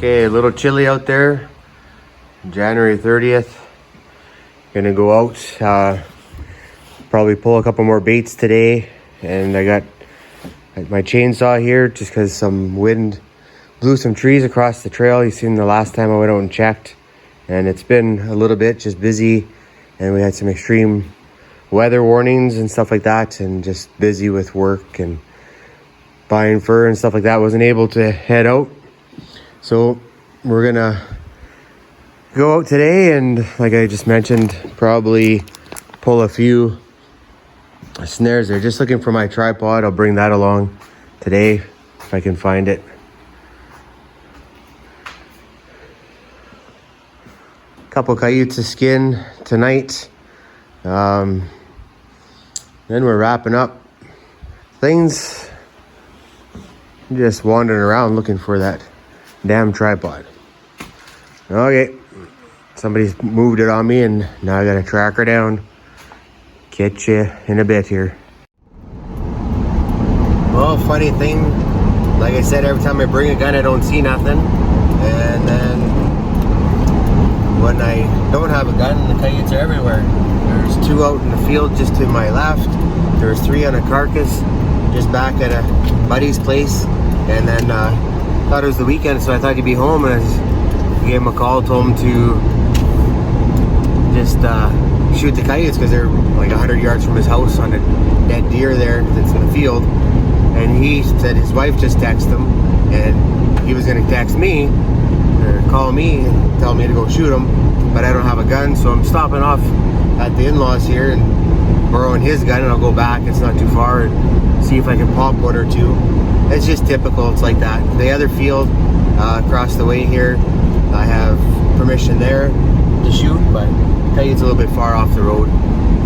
Okay, a little chilly out there. January 30th. Gonna go out, probably pull a couple more baits today. And I got my chainsaw here just because some wind blew some trees across the trail. You seen the last time I went out and checked. And it's been a little bit just busy. And we had some extreme weather warnings and stuff like that. And just busy with work and buying fur and stuff like that. Wasn't able to head out. So we're gonna go out today and, like I just mentioned, probably pull a few snares there. Just looking for my tripod. I'll bring that along today if I can find it. Couple coyotes to skin tonight. Then we're wrapping up things. Just wandering around looking for that damn tripod. Okay, somebody's moved it on me and now I gotta track her down. Catch you in a bit here. Well, funny thing, like I said, every time I bring a gun I don't see nothing. And then when I don't have a gun, the coyotes are everywhere. There's 2 out in the field just to my left. There's 3 on a carcass just back at a buddy's place. And then thought it was the weekend, so I thought he'd be home, and I gave him a call, told him to just shoot the coyotes because they're like 100 yards from his house on a dead deer there that's in the field. And he said his wife just texted him, and he was going to text me or call me and tell me to go shoot him, but I don't have a gun, so I'm stopping off at the in-laws here and borrowing his gun, and I'll go back, it's not too far, and see if I can pop 1 or 2. It's just typical, it's like that. The other field across the way here, I have permission there to shoot, but coyote's a little bit far off the road.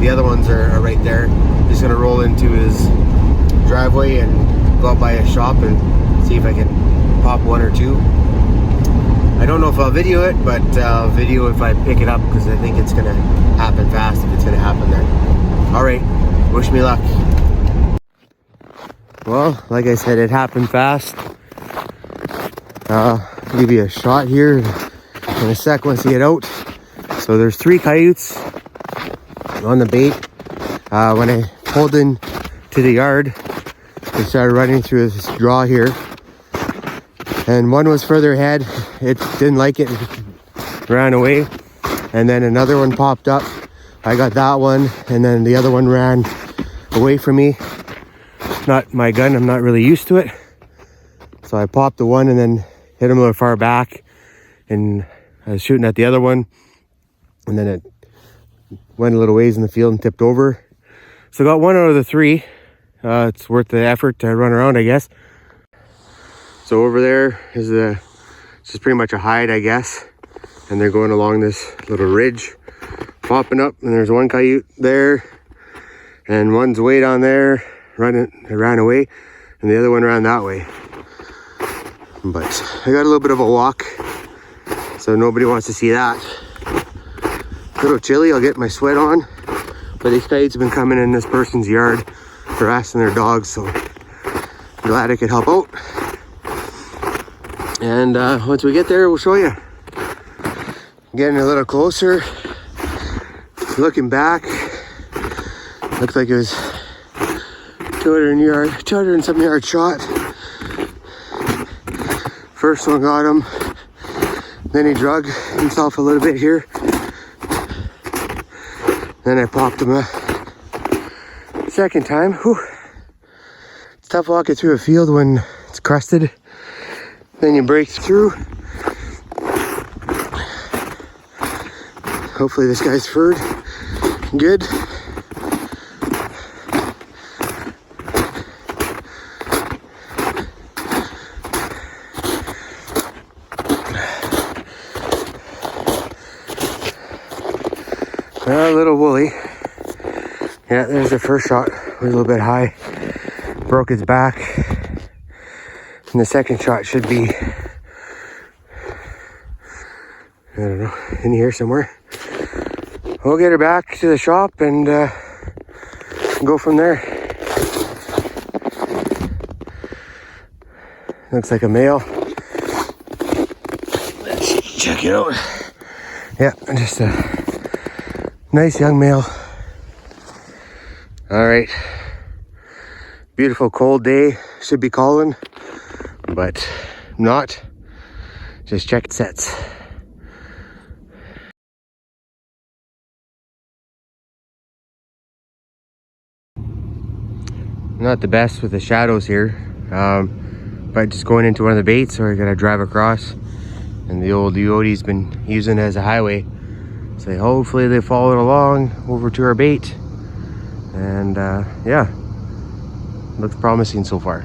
The other ones are right there. Just gonna roll into his driveway and go out by his shop and see if I can pop 1 or 2. I don't know if I'll video it, but I'll video if I pick it up because I think it's gonna happen fast if it's gonna happen there. All right, wish me luck. Well, like I said, it happened fast. I'll give you a shot here in a sec once you get out. So there's 3 coyotes on the bait. When I pulled in to the yard, they started running through this draw here. And one was further ahead. It didn't like it, ran away. And then another one popped up. I got that one, and then the other one ran away from me. Not my gun, I'm not really used to it. So I popped the one and then hit him a little far back, and I was shooting at the other one, and then it went a little ways in the field and tipped over. So I got 1 out of the 3. It's worth the effort to run around, I guess. So over there is it's just pretty much a hide, I guess. And they're going along this little ridge, popping up, and there's 1 coyote there, and one's way down there. It ran away, and the other one ran that way. But I got a little bit of a walk, so nobody wants to see that. A little chilly, I'll get my sweat on, but these coyotes have been coming in this person's yard harassing their dogs, so I'm glad I could help out. And once we get there, we'll show you. Getting a little closer, looking back, looked like it was 200 and some yard shot. First one got him, then he drug himself a little bit here. Then I popped him a second time. Whew. It's tough walking through a field when it's crusted. Then you break through. Hopefully this guy's furred good. A little woolly. Yeah, there's the first shot. It was a little bit high. Broke his back. And the second shot should be, I don't know, in here somewhere. We'll get her back to the shop and go from there. Looks like a male. check it out. Yeah, just a nice young male. All right. Beautiful cold day. Should be calling, but not. Just checked sets. Not the best with the shadows here, but just going into one of the baits, so I gotta drive across, and the old Coyote's been using it as a highway, so hopefully they follow it along over to our bait, and yeah, looks promising so far.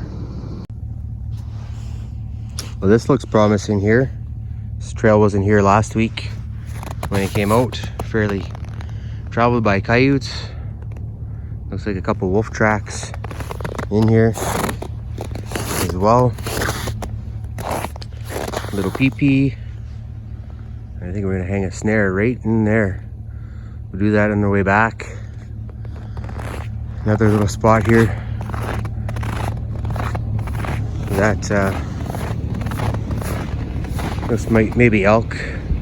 Well, this looks promising here. This trail wasn't here last week when it came out, fairly traveled by coyotes. Looks like a couple wolf tracks in here as well. Little PP. I think we're gonna hang a snare right in there. We'll do that on the way back. Another little spot here. That looks maybe elk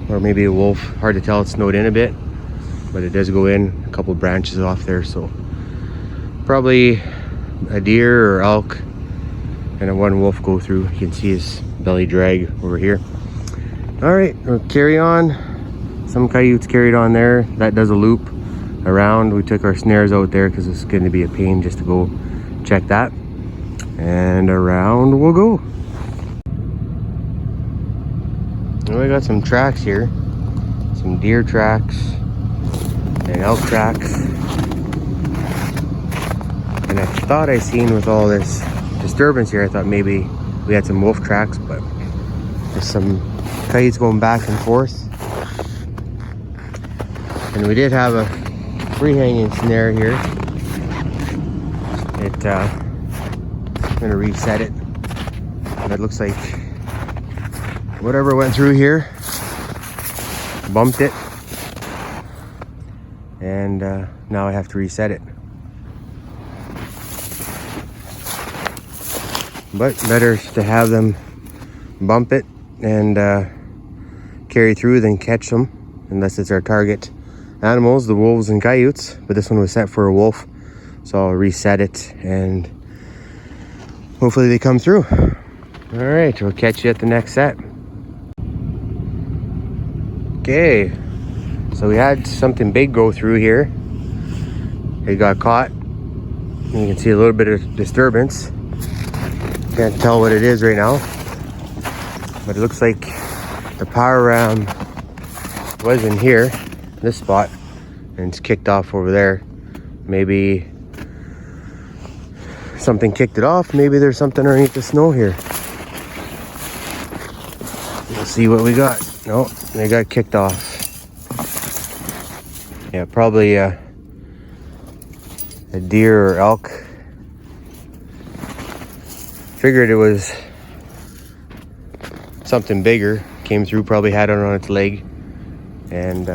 or maybe a wolf. Hard to tell, it's snowed in a bit, but it does go in a couple branches off there, so probably a deer or elk, and a one wolf go through. You can see his belly drag over here. All right, we'll carry on. Some coyotes carried on there. That does a loop around. We took our snares out there because it's going to be a pain just to go check that, and around we'll go. Well, we got some tracks here, some deer tracks and elk tracks. And I thought I seen with all this disturbance here, I thought maybe we had some wolf tracks, but there's some coyotes going back and forth. And we did have a free hanging snare here. I'm gonna reset it. And it looks like whatever went through here bumped it, and now I have to reset it. But better to have them bump it and carry through than catch them, unless it's our target animals, the wolves and coyotes. But this one was set for a wolf, so I'll reset it and hopefully they come through. All right, we'll catch you at the next set. Okay, so we had something big go through here. It got caught. You can see a little bit of disturbance. Can't tell what it is right now, but it looks like the power ram was in here, this spot, and it's kicked off over there. Maybe something kicked it off. Maybe there's something underneath the snow here. We'll see what we got. No, they got kicked off. Yeah, probably a deer or elk. Figured it was something bigger. Came through, probably had it on its leg, and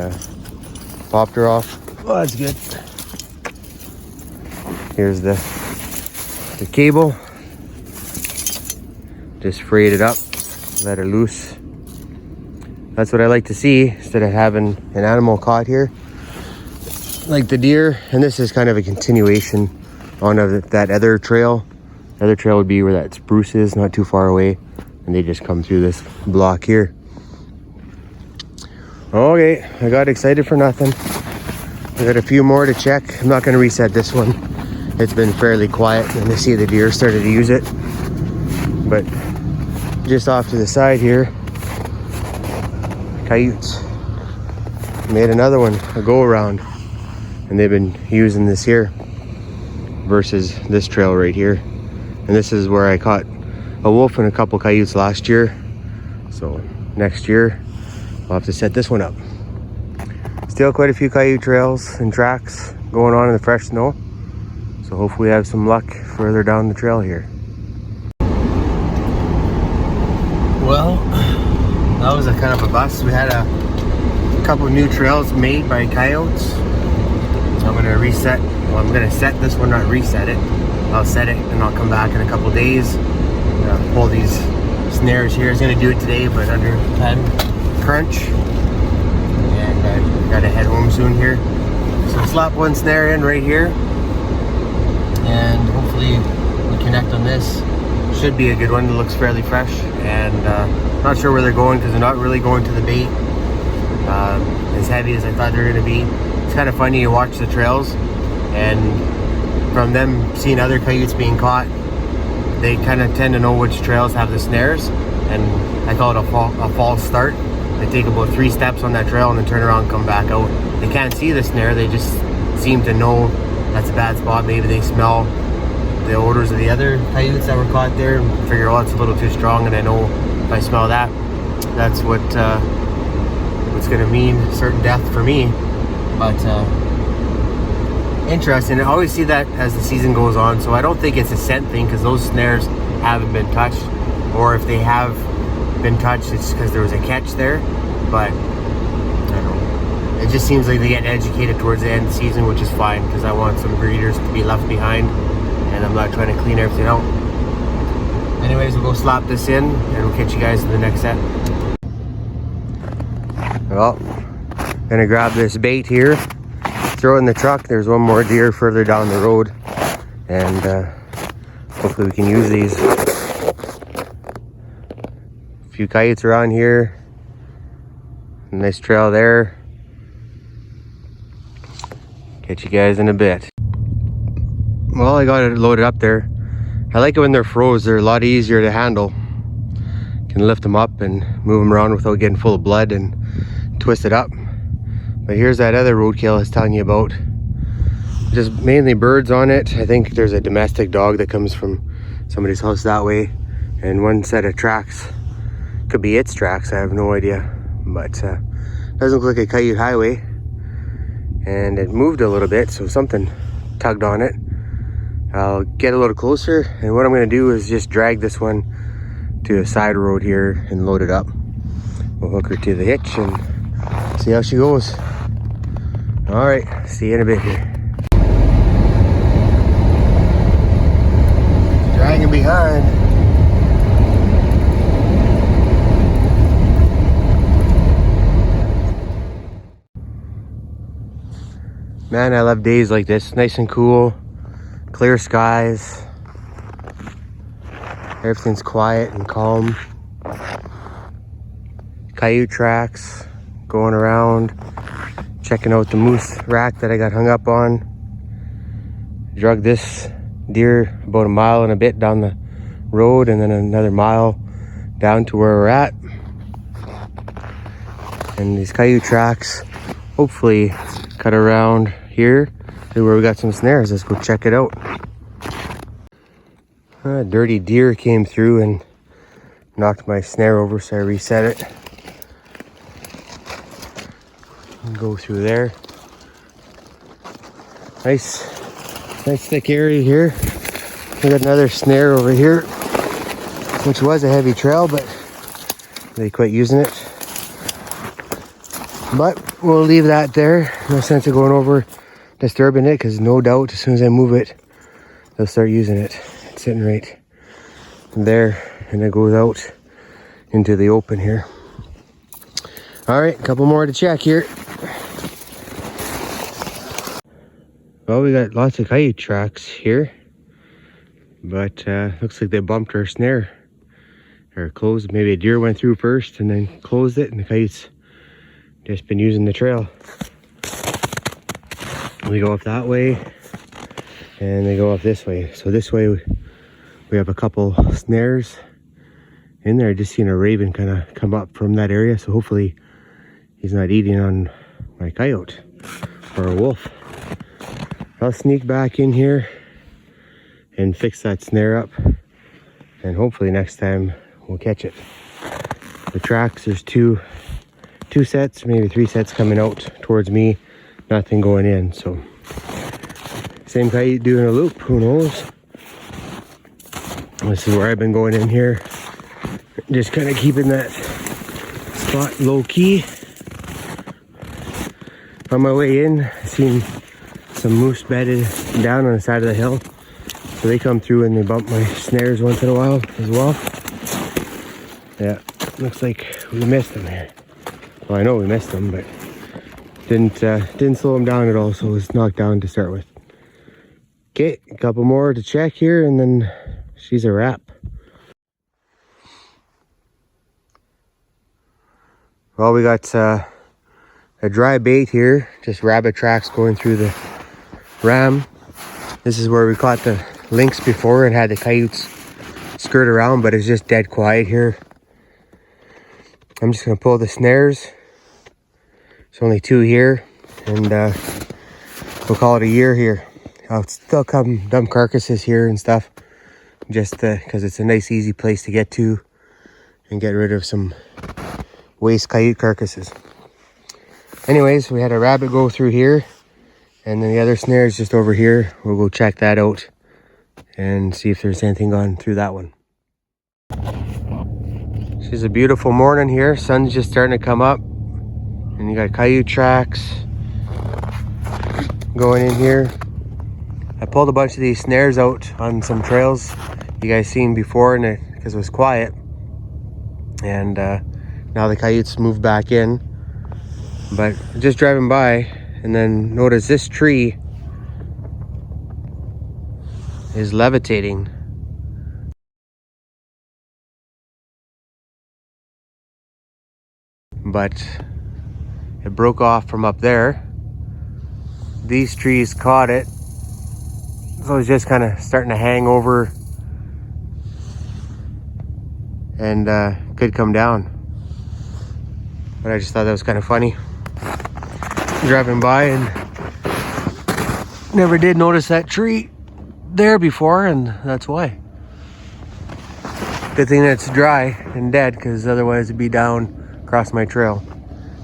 popped her off. Oh, that's good. Here's the cable. Just frayed it up, let her loose. That's what I like to see, instead of having an animal caught here, like the deer. And this is kind of a continuation on that other trail. The other trail would be where that spruce is, not too far away, and they just come through this block here. Okay, I got excited for nothing. I got a few more to check. I'm not going to reset this one. It's been fairly quiet, and I see the deer started to use it. But just off to the side here, coyotes made another one, a go around, and they've been using this here versus this trail right here. And this is where I caught a wolf and a couple coyotes last year. So next year I'll have to set this one up. Still quite a few coyote trails and tracks going on in the fresh snow, so hopefully we have some luck further down the trail here. Well, that was a kind of a bust. We had a couple new trails made by coyotes. I'm gonna reset. Well, I'm gonna set this one, not reset it. I'll set it and I'll come back in a couple days. Pull these snares here. I was gonna do it today, but under time crunch. And I gotta head home soon here. So slap one snare in right here. And hopefully we connect on this. Should be a good one. It looks fairly fresh. And not sure where they're going because they're not really going to the bait as heavy as I thought they were going to be. It's kind of funny to watch the trails, and from them seeing other coyotes being caught, they kind of tend to know which trails have the snares, and I call it a false start. They take about 3 steps on that trail and then turn around and come back out. They can't see the snare, they just seem to know that's a bad spot. Maybe they smell the odors of the other coyotes that were caught there and figure, oh, it's a little too strong, and I know if I smell that, that's what's going to mean certain death for me. But interesting. I always see that as the season goes on, so I don't think it's a scent thing because those snares haven't been touched, or if they have been touched, it's because there was a catch there. But I don't know, it just seems like they get educated towards the end of the season, which is fine because I want some breeders to be left behind, and I'm not trying to clean everything out. Anyways, we'll go slap this in and we'll catch you guys in the next set. Well, gonna grab this bait here, throw it in the truck. There's one more deer further down the road, and hopefully we can use these. A few coyotes around here, nice trail there. Catch you guys in a bit. Well, I got it loaded up there. I like it when they're froze. They're a lot easier to handle. Can lift them up and move them around without getting full of blood and twist it up. But here's that other roadkill I was telling you about. Just mainly birds on it. I think there's a domestic dog that comes from somebody's house that way, and one set of tracks. Could be its tracks, I have no idea. But doesn't look like a coyote highway. And it moved a little bit, so something tugged on it. I'll get a little closer, and what I'm going to do is just drag this one to a side road here and load it up. We'll hook her to the hitch and see how she goes. All right, see you in a bit here. Dragging behind. Man, I love days like this. Nice and cool. Clear skies. Everything's quiet and calm. Coyote tracks going around. Checking out the moose rack that I got hung up on. Drug this deer about a mile and a bit down the road, and then another mile down to where we're at. And these coyote tracks hopefully cut around here to where we got some snares. Let's go check it out. A dirty deer came through and knocked my snare over, so I reset it. And go through there. Nice thick area here. We got another snare over here, which was a heavy trail, but they quit using it. But we'll leave that there. No sense of going over disturbing it, because no doubt as soon as I move it, they'll start using it. It's sitting right there, and it goes out into the open here. All right, a couple more to check here. Well, we got lots of coyote tracks here, but looks like they bumped our snare, or closed. Maybe a deer went through first and then closed it, and the coyotes just been using the trail. We go up that way, and they go up this way. So this way we have a couple snares in there. I just seen a raven kind of come up from that area, so hopefully he's not eating on my coyote or a wolf. I'll sneak back in here and fix that snare up, and hopefully next time we'll catch it. The tracks, there's two sets, maybe 3 sets coming out towards me, nothing going in. So same coyote doing a loop, who knows. This is where I've been going in here, just kind of keeping that spot low key. On my way in, I seen some moose bedded down on the side of the hill, so they come through and they bump my snares once in a while as well. Yeah, looks like we missed them here. Well, I know we missed him, but didn't slow him down at all, so it was knocked down to start with. Okay, a couple more to check here, and then she's a wrap. Well, we got a dry bait here, just rabbit tracks going through the ram. This is where we caught the lynx before and had the coyotes skirt around, but it's just dead quiet here. I'm just gonna pull the snares. There's only 2 here, and we'll call it a year here. I'll still come dump carcasses here and stuff, just because it's a nice easy place to get to and get rid of some waste coyote carcasses. Anyways, we had a rabbit go through here, and then the other snare is just over here. We'll go check that out and see if there's anything gone through that one. It's a beautiful morning here. Sun's just starting to come up, and you got coyote tracks going in here. I pulled a bunch of these snares out on some trails you guys seen before, and because it was quiet, and now the coyotes moved back in. But just driving by, and then notice this tree is levitating. But it broke off from up there. These trees caught it, so it's just kind of starting to hang over and could come down. But I just thought that was kind of funny. Driving by and never did notice that tree there before, and that's why. Good thing that it's dry and dead, because otherwise it'd be down across my trail,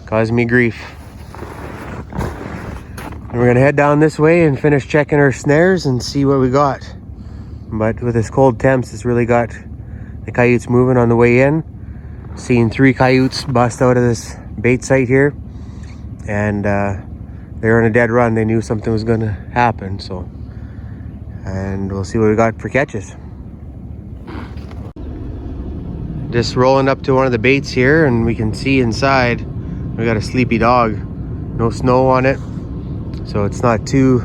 causing me grief. And we're gonna head down this way and finish checking our snares and see what we got. But with this cold temps, it's really got the coyotes moving on the way in. Seen 3 coyotes bust out of this bait site here, and they were on a dead run. They knew something was gonna happen, so, and we'll see what we got for catches. Just rolling up to one of the baits here, and we can see inside we got a sleepy dog. No snow on it, so it's not too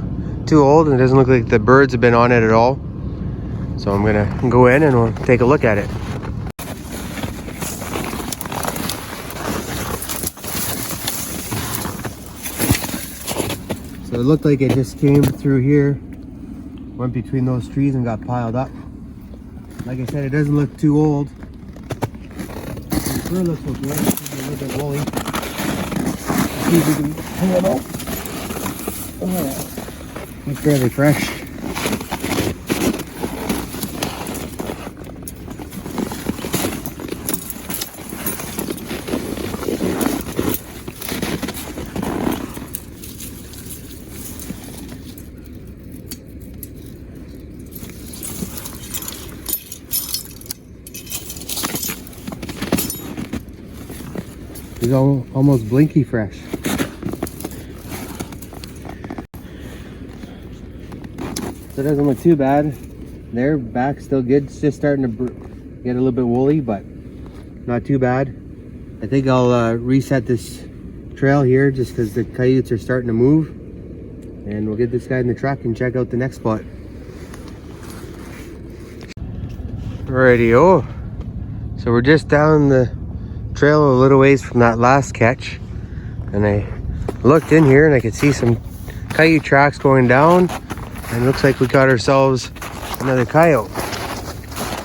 old, and it doesn't look like the birds have been on it at all. So I'm gonna go in and we'll take a look at it. So it looked like it just came through here, went between those trees and got piled up. Like I said, it doesn't look too old. The fur looks okay, it's a little bit woolly. Let's see if we can pull it out. Oh, it's fairly fresh. He's almost blinky fresh. So it doesn't look too bad. Their back's still good. It's just starting to get a little bit woolly, but not too bad. I think I'll reset this trail here just because the coyotes are starting to move. And we'll get this guy in the truck and check out the next spot. Alrighty-o. So we're just down the trail a little ways from that last catch, and I looked in here and I could see some coyote tracks going down, and it looks like we got ourselves another coyote.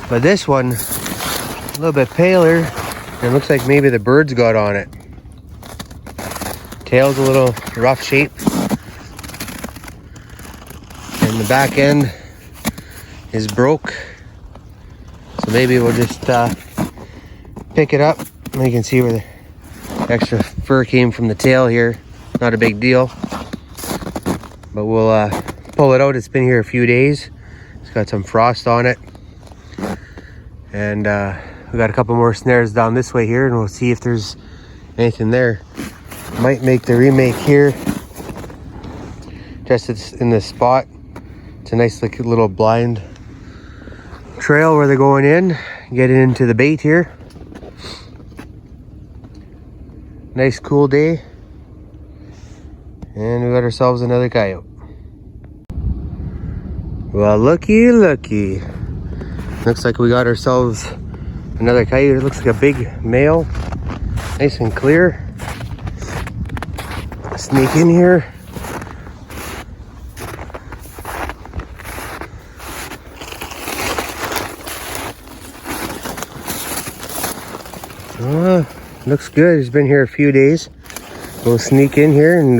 But this one, a little bit paler, and it looks like maybe the birds got on it. Tail's a little rough shape, and the back end is broke, so maybe we'll just pick it up. You can see where the extra fur came from the tail here. Not a big deal, but we'll pull it out. It's been here a few days. It's got some frost on it, and we got a couple more snares down this way here, and we'll see if there's anything there. Might make the remake here, just in this spot. It's a nice little blind trail where they're going in, getting into the bait here. Nice cool day. And we got ourselves another coyote. Well, looky. Looks like we got ourselves another coyote. It looks like a big male. Nice and clear. Sneak in here. Looks good. He's been here a few days. We'll sneak in here and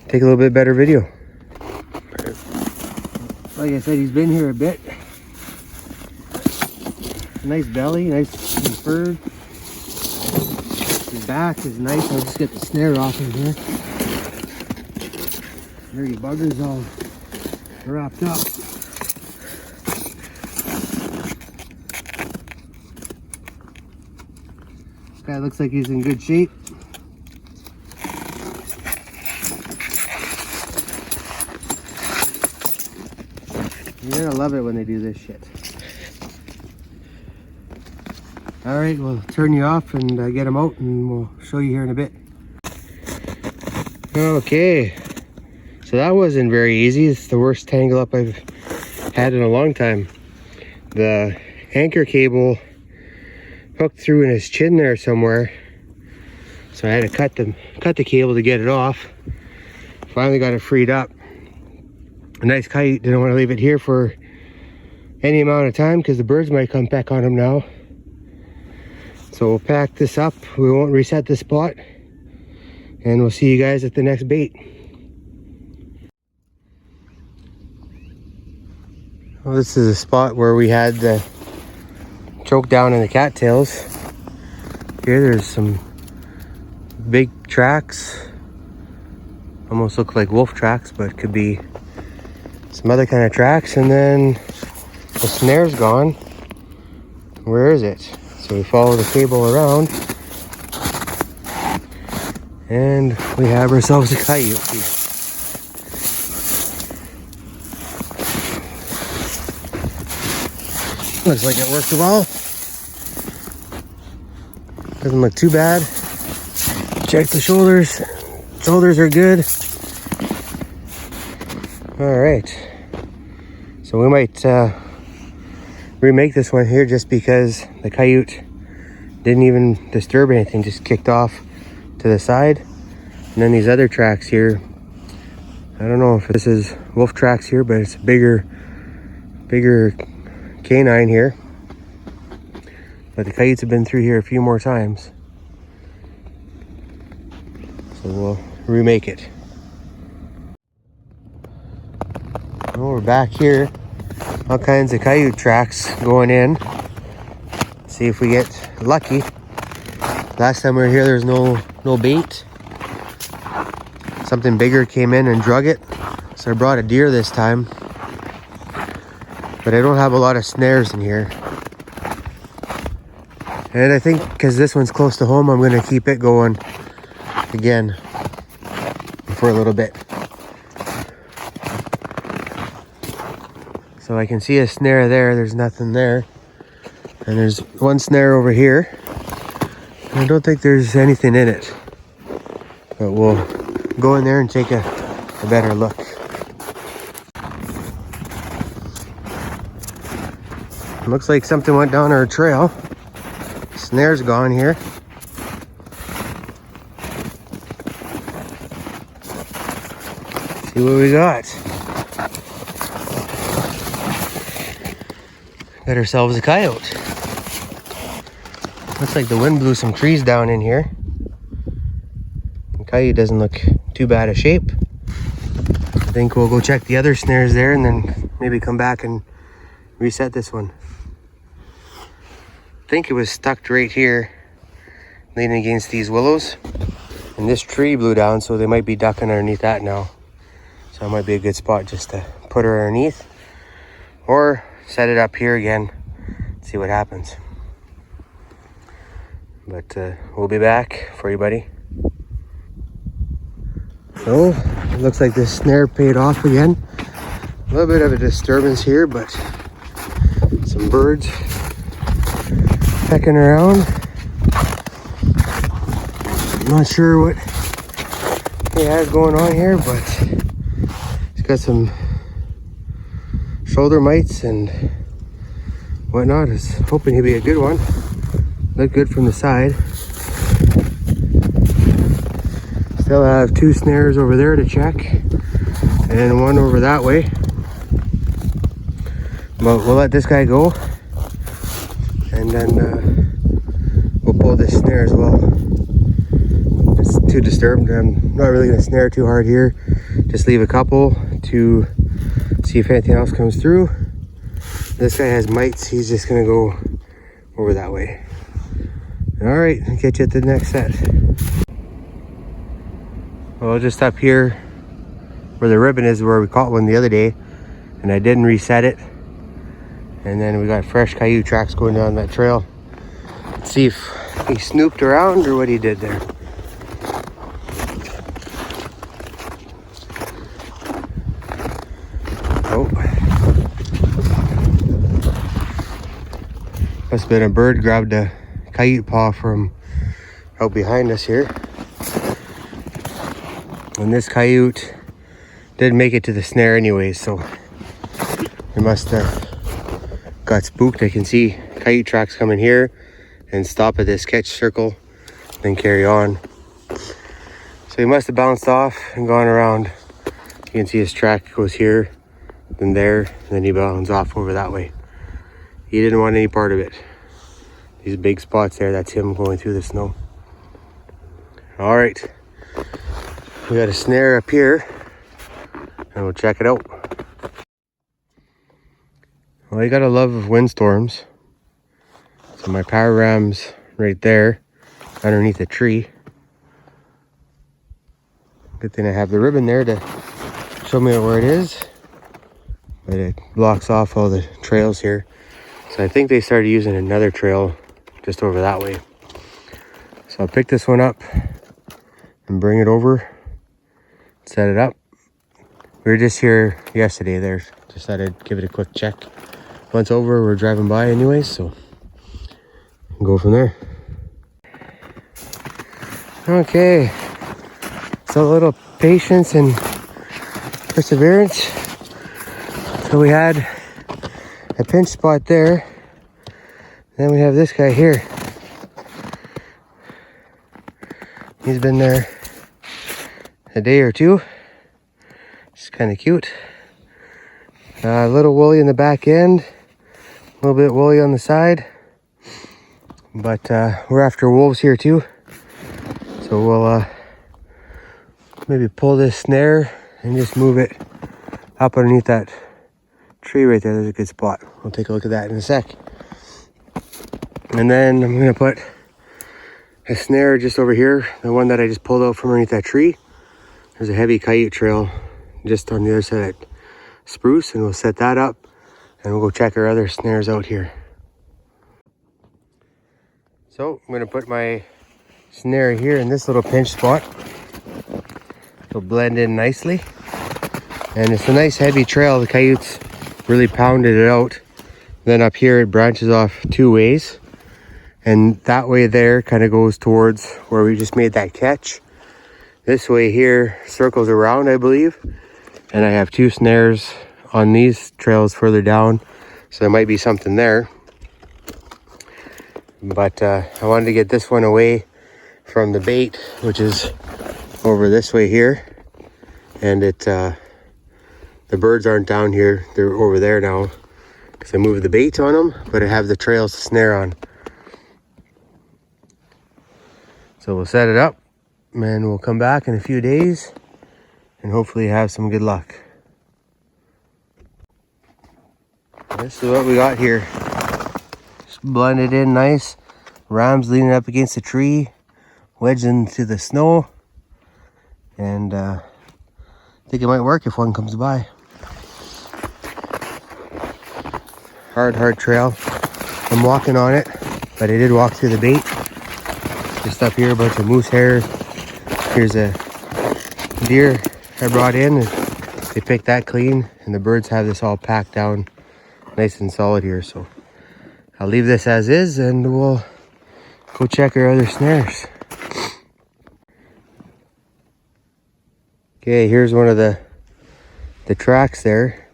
take a little bit better video. Like I said, he's been here a bit. Nice belly, nice and furred. His back is nice. I'll just get the snare off in here. Dirty buggers all wrapped up. This guy looks like he's in good shape. You're gonna love it when they do this shit. All right, we'll turn you off and get them out, and we'll show you here in a bit. Okay, so that wasn't very easy. It's the worst tangle up I've had in a long time. The anchor cable hooked through in his chin there somewhere, so I had to cut the cable to get it off. Finally got it freed up. A nice coyote. Didn't want to leave it here for any amount of time because the birds might come back on him now. So we'll pack this up. We won't reset the spot, and we'll see you guys at the next bait. Well, this is a spot where we had the choke down in the cattails. Here there's some big tracks. Almost look like wolf tracks, but could be some other kind of tracks. And then the snare's gone. Where is it? So we follow the cable around, and we have ourselves a coyote. Looks like it worked well. Doesn't look too bad. Check the shoulders. Shoulders are good. All right. So we might remake this one here just because the coyote didn't even disturb anything, just kicked off to the side. And then these other tracks here, I don't know if this is wolf tracks here, but it's a bigger canine here. But the coyotes have been through here a few more times, so we'll remake it. Well, we're back here. All kinds of coyote tracks going in. See if we get lucky. Last time we were here, there was no bait. Something bigger came in and drug it, so I brought a deer this time. But I don't have a lot of snares in here. And I think because this one's close to home, I'm going to keep it going again for a little bit. So I can see a snare there. There's nothing there. And there's one snare over here. I don't think there's anything in it. But we'll go in there and take a better look. Looks like something went down our trail. Snare's gone here. See what we got. Got ourselves a coyote. Looks like the wind blew some trees down in here. The coyote doesn't look too bad a shape. I think we'll go check the other snares there and then maybe come back and reset this one. I think it was stuck right here, leaning against these willows. And this tree blew down, so they might be ducking underneath that now. So it might be a good spot just to put her underneath. Or set it up here again, see what happens. But we'll be back for you, buddy. So, it looks like this snare paid off again. A little bit of a disturbance here, but some birds pecking around. Not sure what he has going on here, but he's got some shoulder mites and whatnot. I was hoping he'd be a good one. Look good from the side. Still have 2 snares over there to check and 1 over that way. But we'll let this guy go, and then we'll pull this snare as well. It's too disturbed. I'm not really going to snare too hard here. Just leave a couple to see if anything else comes through. This guy has mites. He's just going to go over that way. All right, I'll get you at the next set. Well, just up here where the ribbon is, where we caught one the other day, and I didn't reset it. And then we got fresh coyote tracks going down that trail. Let's see if he snooped around or what he did there. Oh. Must have been a bird grabbed a coyote paw from out behind us here. And this coyote didn't make it to the snare anyway, so it must have got spooked. I can see coyote tracks coming here and stop at this catch circle, then carry on. So he must have bounced off and gone around. You can see his track goes here, then there, and then he bounds off over that way. He didn't want any part of it. These big spots there, that's him going through the snow. All right, we got a snare up here, and we'll check it out. Well, I got a love of windstorms. So my power ram's right there, underneath a tree. Good thing I have the ribbon there to show me where it is. But it blocks off all the trails here. So I think they started using another trail just over that way. So I'll pick this one up and bring it over, set it up. We were just here yesterday there. Just thought I'd give it a quick check. Once over, we're driving by anyways, so we'll go from there. Okay, so a little patience and perseverance. So we had a pinch spot there. Then we have this guy here. He's been there a day or two. It's kind of cute. A little woolly in the back end. A little bit woolly on the side, but we're after wolves here too, so we'll maybe pull this snare and just move it up underneath that tree right there. There's a good spot. We'll take a look at that in a sec. And then I'm gonna put a snare just over here, the one that I just pulled out from underneath that tree. There's a heavy coyote trail just on the other side of that spruce, and we'll set that up. And we'll go check our other snares out here. So I'm gonna put my snare here in this little pinch spot. It'll blend in nicely. And it's a nice heavy trail. The coyotes really pounded it out. Then up here it branches off 2 ways. And that way there kind of goes towards where we just made that catch. This way here circles around, I believe. And I have 2 snares on these trails further down, so there might be something there, but I wanted to get this one away from the bait, which is over this way here, and the birds aren't down here, they're over there now because I moved the bait on them, but I have the trails to snare on. So we'll set it up and we'll come back in a few days and hopefully have some good luck. This is what we got here. Just blended in nice. Rams leaning up against the tree, wedged into the snow. And I think it might work if one comes by. Hard trail. I'm walking on it, but I did walk through the bait. Just up here, a bunch of moose hair. Here's a deer I brought in. And they picked that clean, and the birds have this all packed down nice and solid here. So I'll leave this as is, and we'll go check our other snares. Okay, here's one of the tracks there.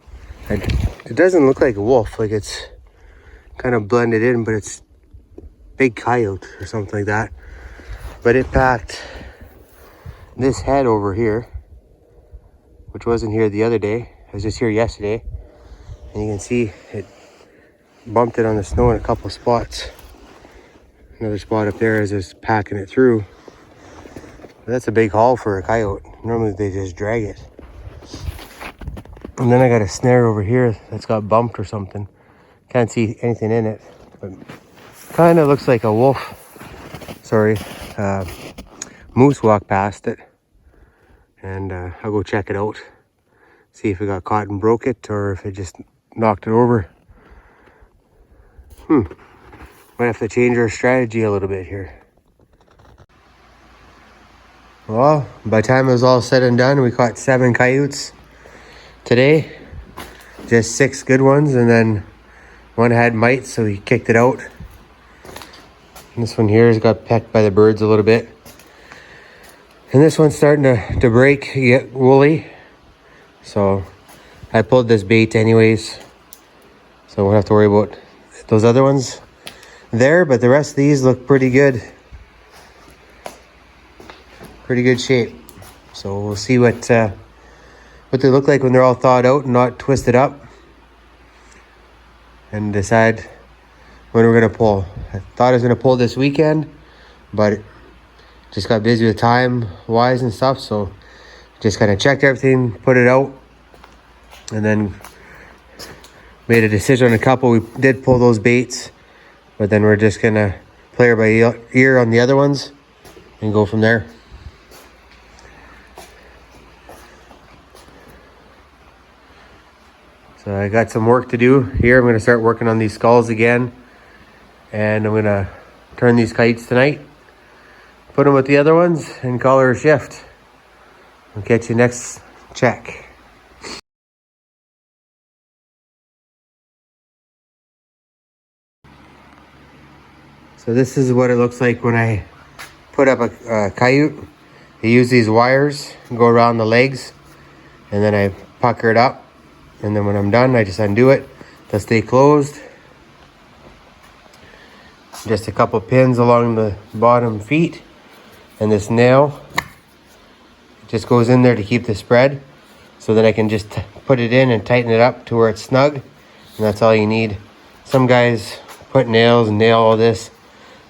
It doesn't look like a wolf, like it's kind of blended in, but it's big coyote or something like that. But it packed this head over here, which wasn't here the other day. I was just here yesterday, and you can see it bumped it on the snow in a couple spots. Another spot up there is just packing it through. That's a big haul for a coyote. Normally they just drag it. And then I got a snare over here that's got bumped or something. Can't see anything in it, but kind of looks like a wolf. Sorry, moose walked past it, and I'll go check it out. See if it got caught and broke it, or if it just knocked it over. Might have to change our strategy a little bit here. Well, by the time it was all said and done, we caught 7 coyotes today. Just 6 good ones, and then one had mites, so he kicked it out. And this one here has got pecked by the birds a little bit. And this one's starting to break, get woolly. So I pulled this bait anyways, so I won't have to worry about those other ones there, but the rest of these look pretty good. Pretty good shape. So we'll see what they look like when they're all thawed out and not twisted up, and decide when we're gonna pull. I thought I was gonna pull this weekend, but just got busy with time wise and stuff, so just kind of checked everything, put it out, and then made a decision on a couple. We did pull those baits, but then we're just gonna play her by ear on the other ones and go from there. So I got some work to do here. I'm gonna start working on these skulls again, and I'm gonna turn these kites tonight, put them with the other ones, and call her a shift. I'll catch you next check. So this is what it looks like when I put up a coyote. I use these wires and go around the legs, and then I pucker it up, and then when I'm done I just undo it to stay closed. Just a couple pins along the bottom feet, and this nail just goes in there to keep the spread, so then I can just put it in and tighten it up to where it's snug, and that's all you need. Some guys put nails and nail all this.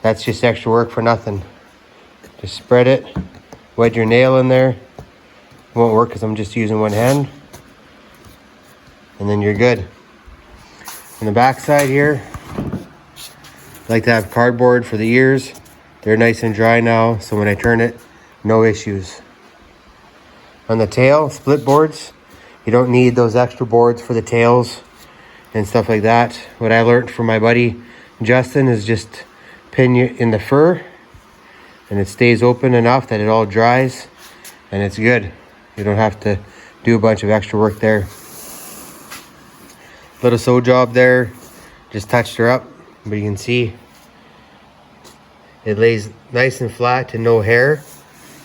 That's just extra work for nothing. Just spread it, wedge your nail in there. It won't work because I'm just using one hand, and then you're good. On the back side here, I like to have cardboard for the ears. They're nice and dry now, so when I turn it, no issues. On the tail, split boards, you don't need those extra boards for the tails and stuff like that. What I learned from my buddy Justin is just pin you in the fur, and it stays open enough that it all dries, and it's good. You don't have to do a bunch of extra work there. Little sew job there, just touched her up, but you can see it lays nice and flat and no hair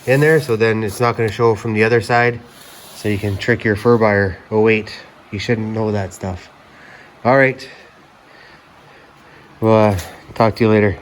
in there, so then it's not going to show from the other side, so you can trick your fur buyer. Oh wait, you shouldn't know that stuff. All right, well, talk to you later.